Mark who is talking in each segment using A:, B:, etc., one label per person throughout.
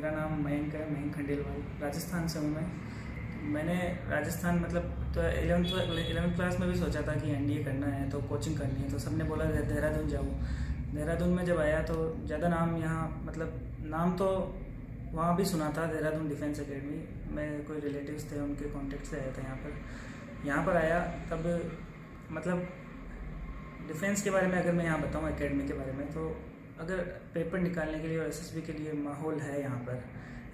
A: मेरा नाम मयंक है, मयंक खंडेलवाल। राजस्थान से हूँ मैं। मैंने राजस्थान मतलब तो 11th क्लास में भी सोचा था कि एनडीए करना है तो कोचिंग करनी है, तो सबने बोला देहरादून जाओ। देहरादून में जब आया तो ज़्यादा नाम यहाँ मतलब नाम तो वहाँ भी सुना था, देहरादून डिफेंस एकेडमी में कोई रिलेटिव्स थे, उनके कॉन्टेक्ट से आया था यहाँ पर आया तब मतलब डिफेंस के बारे में अगर मैं यहाँ बताऊँ एकेडमी के बारे में, तो अगर पेपर निकालने के लिए और एसएसबी के लिए माहौल है यहाँ पर।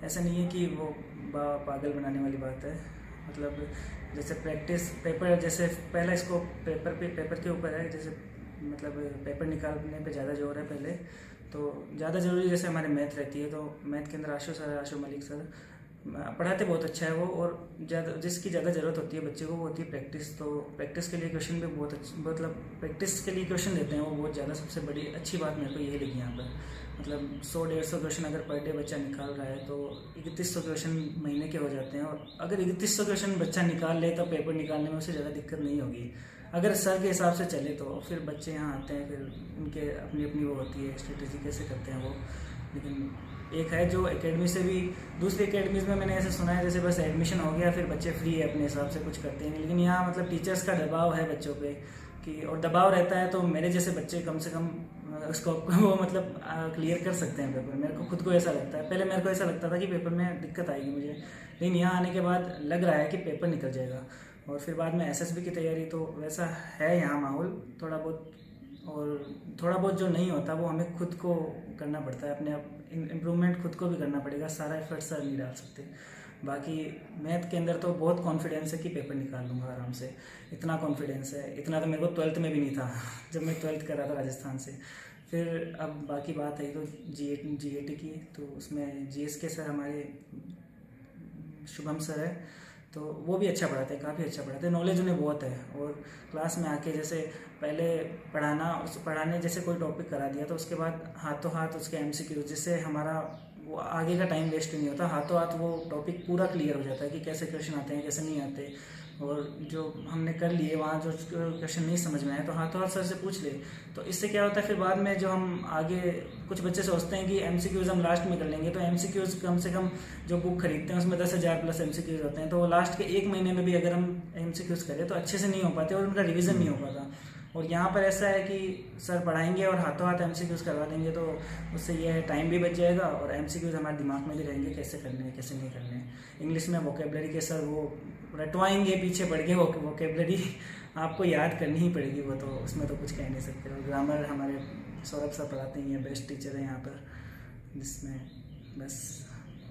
A: ऐसा नहीं है कि वो पागल बनाने वाली बात है। मतलब जैसे प्रैक्टिस पेपर, जैसे पहला इसको पेपर के ऊपर है, जैसे मतलब पेपर निकालने पे ज़्यादा जोर है पहले, तो ज़्यादा ज़रूरी जैसे हमारे मैथ रहती है, तो मैथ के अंदर आशु मलिक सर पढ़ाते बहुत अच्छा है वो, और ज़्यादा जिसकी ज़्यादा ज़रूरत होती है बच्चे को वो होती है प्रैक्टिस। तो प्रैक्टिस के लिए क्वेश्चन भी बहुत अच्छे, मतलब प्रैक्टिस के लिए क्वेश्चन देते हैं वो बहुत ज़्यादा। सबसे बड़ी अच्छी बात मेरे को ये लगी यहाँ पर, मतलब 100-150 क्वेश्चन अगर पर डे बच्चा निकाल रहा है तो 3100 क्वेश्चन महीने के हो जाते हैं। और अगर 3100 क्वेश्चन बच्चा निकाल ले तो पेपर निकालने में उसे ज़्यादा दिक्कत नहीं होगी अगर सर के हिसाब से चले तो। फिर बच्चे यहाँ आते हैं, फिर उनके अपनी अपनी वो होती है स्ट्रेटेजी कैसे करते हैं वो। लेकिन एक है जो एकेडमी से भी, दूसरी एकेडमीज़ में मैंने ऐसे सुना है जैसे बस एडमिशन हो गया फिर बच्चे फ्री है अपने हिसाब से कुछ करते हैं, लेकिन यहाँ मतलब टीचर्स का दबाव है बच्चों पे कि, और दबाव रहता है तो मेरे जैसे बच्चे कम से कम उसको वो मतलब क्लियर कर सकते हैं पेपर। मेरे को खुद को ऐसा लगता है, पहले मेरे को ऐसा लगता था कि पेपर में दिक्कत आएगी मुझे, लेकिन यहाँ आने के बाद लग रहा है कि पेपर निकल जाएगा। और फिर बाद में एसएसबी की तैयारी, तो वैसा है यहाँ माहौल थोड़ा बहुत, और थोड़ा बहुत जो नहीं होता वो हमें खुद को करना पड़ता है, अपने आप इम्प्रूवमेंट खुद को भी करना पड़ेगा, सारा एफर्ट सर नहीं डाल सकते। बाकी मैथ के अंदर तो बहुत कॉन्फिडेंस है कि पेपर निकाल लूँगा आराम से, इतना कॉन्फिडेंस है। इतना तो मेरे को 12th में भी नहीं था जब मैं 12th कर रहा था राजस्थान से। फिर अब बाकी बात है तो जीएटी की, तो उसमें जीएस सर हमारे शुभम सर है, तो वो भी अच्छा पढ़ाते हैं, काफ़ी अच्छा पढ़ाते हैं, नॉलेज उन्हें बहुत है। और क्लास में आके जैसे पहले पढ़ाने जैसे कोई टॉपिक करा दिया तो उसके बाद हाथों हाथ उसके एमसीक्यू, जिससे हमारा वो आगे का टाइम वेस्ट नहीं होता, हाथों हाथ वो टॉपिक पूरा क्लियर हो जाता है कि कैसे क्वेश्चन आते हैं कैसे नहीं आते। और जो हमने कर लिए वहाँ जो क्वेश्चन नहीं समझ में आए तो हाथों हाथ सर से पूछ ले, तो इससे क्या होता है फिर बाद में जो हम आगे, कुछ बच्चे सोचते हैं कि एमसीक्यूज़ हम लास्ट में कर लेंगे, तो एमसीक्यूज़ कम से कम जो बुक खरीदते हैं उसमें 10,000 प्लस एमसीक्यूज़ होते हैं, तो वो लास्ट के 1 महीने में भी अगर हम एमसीक्यूज़ करें तो अच्छे से नहीं हो पाते और उनका रिविज़न नहीं हो पाता। और यहाँ पर ऐसा है कि सर पढ़ाएंगे और हाथों हाथ एमसीक्यूज़ करवा देंगे, तो उससे ये है टाइम भी बच जाएगा और एमसीक्यूज़ हमारे दिमाग में भी रहेंगे कैसे करने हैं कैसे नहीं करने हैं। इंग्लिश में वोकेबलरी के सर वो रटवाएंगे पीछे पड़ के, वोकेबलरी आपको याद करनी ही पड़ेगी, वो तो उसमें तो कुछ कह नहीं सकते। और ग्रामर हमारे सौरभ सर पढ़ाते ही हैं, बेस्ट टीचर है यहाँ पर, जिसमें बस।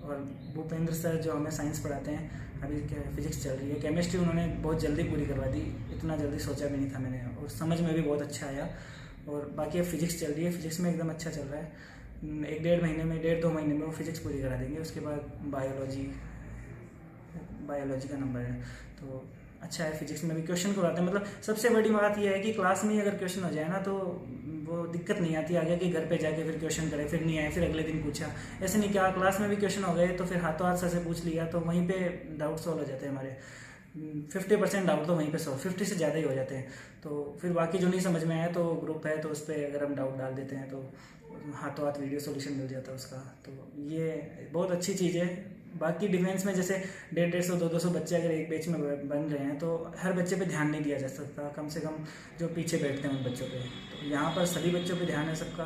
A: और भूपेंद्र सर जो हमें साइंस पढ़ाते हैं, अभी फिजिक्स चल रही है, केमिस्ट्री उन्होंने बहुत जल्दी पूरी करवा दी, इतना जल्दी सोचा भी नहीं था मैंने, और समझ में भी बहुत अच्छा आया। और बाकी अब फिजिक्स चल रही है, फिजिक्स में एकदम अच्छा चल रहा है, 1-1.5 महीने में 1.5-2 महीने में वो फिजिक्स पूरी करा देंगे। उसके बाद बायोलॉजी का नंबर है, तो अच्छा है। फिजिक्स में भी क्वेश्चन करवाते हैं, मतलब सबसे बड़ी बात यह है कि क्लास में ही अगर क्वेश्चन हो जाए ना तो वो दिक्कत नहीं आती आगे कि घर पे जाके फिर क्वेश्चन करे, फिर नहीं आए फिर अगले दिन पूछा, ऐसे नहीं। क्या क्लास में भी क्वेश्चन हो गए तो फिर हाथों हाथ सर से पूछ लिया तो वहीं पे डाउट सॉल्व हो जाते हैं हमारे। 50% डाउट तो वहीं पे सॉल्व, 50 से ज़्यादा ही हो जाते हैं। तो फिर बाकी जो नहीं समझ में आया तो ग्रुप है, तो उस पर अगर हम डाउट डाल देते हैं तो हाथों हाथ वीडियो सोल्यूशन मिल जाता है उसका, तो ये बहुत अच्छी चीज़ है। बाकी डिफेंस में जैसे 150-200 बच्चे अगर एक बैच में बन रहे हैं तो हर बच्चे पे ध्यान नहीं दिया जा सकता, कम से कम जो पीछे बैठते हैं उन बच्चों पे। तो यहाँ पर सभी बच्चों पे ध्यान है सबका।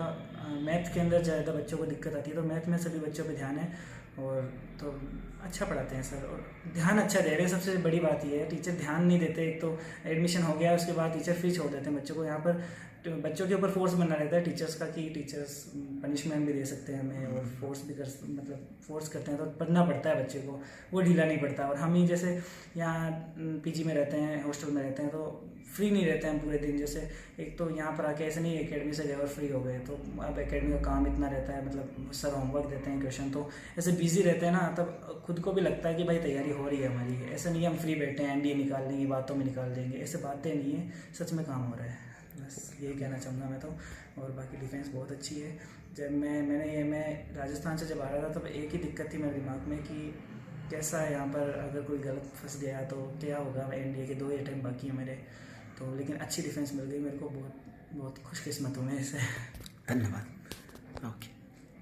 A: मैथ के अंदर ज़्यादा बच्चों को दिक्कत आती है, तो मैथ में सभी बच्चों पे ध्यान है, और तो अच्छा पढ़ाते हैं सर, और ध्यान अच्छा दे रहे हैं। सबसे बड़ी बात ये है, टीचर ध्यान नहीं देते। एक तो एडमिशन हो गया उसके बाद टीचर फ्री छोड़ देते हैं बच्चों को। यहाँ पर तो बच्चों के ऊपर फोर्स बना रहता है टीचर्स का कि टीचर्स पनिशमेंट भी दे सकते हैं हमें, और फोर्स भी मतलब फोर्स करते हैं तो पढ़ना पड़ता है बच्चे को, वो ढीला नहीं पड़ता। और हम ही जैसे यहाँ पीजी में रहते हैं, हॉस्टल में रहते हैं, तो फ्री नहीं रहते हैं पूरे दिन। जैसे एक तो यहाँ पर आके ऐसे नहीं एकेडमी से गए और फ्री हो गए, तो अब एकेडमी का काम इतना रहता है, मतलब सर होमवर्क देते हैं, क्वेश्चन, तो ऐसे बिजी रहते हैं ना, तब खुद को भी लगता है कि भाई तैयारी हो रही है हमारी। ऐसा नहीं है हम फ्री बैठे हैं एनडीए निकाल लेंगे, बातों में निकाल देंगे, ऐसे बातें नहीं है, सच में काम हो रहा है। बस यही कहना चाहूँगा मैं तो। और बाकी डिफेंस बहुत अच्छी है। जब मैं राजस्थान से जब आ रहा था तब एक ही दिक्कत थी मेरे दिमाग में कि कैसा है यहाँ पर, अगर कोई गलत फंस गया तो क्या होगा। एनडीए के 2 अटेम्प्ट बाकी है मेरे, तो लेकिन अच्छी डिफेंस मिल गई मेरे को, बहुत बहुत खुशकिस्मत हूँ मैं इससे।
B: धन्यवाद। ओके।